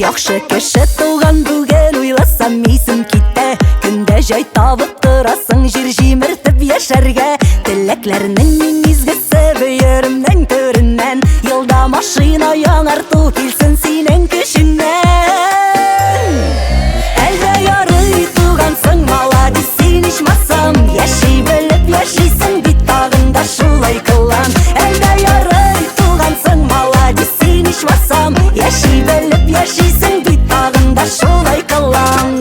Яхшы кеше туган бүген уйласам исем китә. Көндә җай табып торасың җир җимертеп яшәргә. Теләкләрнең иң изгесе бөеремнең түреннән. Елда машина яңарту килсен синең көчеңнән. Әлдә ярый тугансың, маладис, син ичмасам. Яши белеп яшисең бит, тагын да шулай кылам. Әлдә ярый тугансың, маладис, син ичмасам. Яши белеп яшисең бит, тагын да шулай кылам.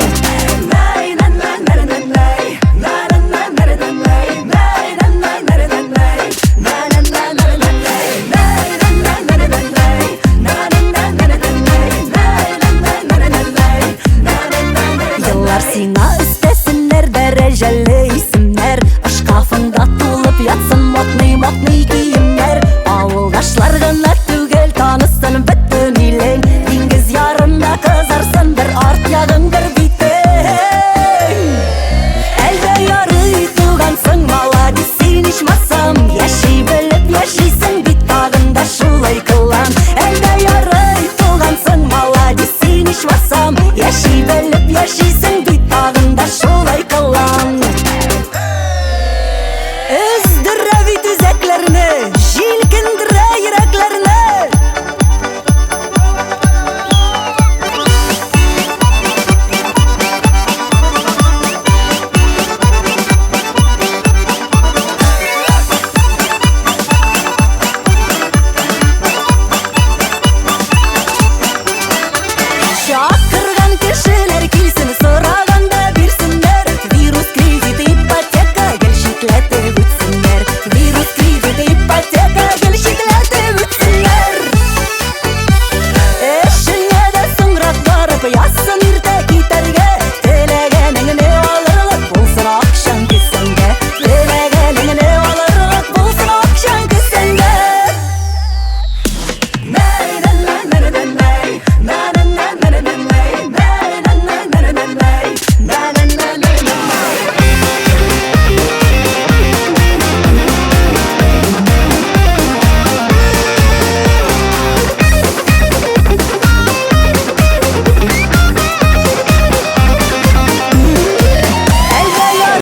Сиңа өстәсеннәр дәрәҗәле исемнәр. Шкафыңда тулып ятсын модный киемнәр. Авылдашлар гына түгел, танысын бөтен илең. Диңгез ярында кызарсын бер арт ягың, бер битең. Әлдә ярый тугансың, маладис, син ичмасам. Яши белеп яшисең бит, тагын да шулай кылам. Әлдә ярый тугансың, маладис, син ичмасам. Яши белеп яшисең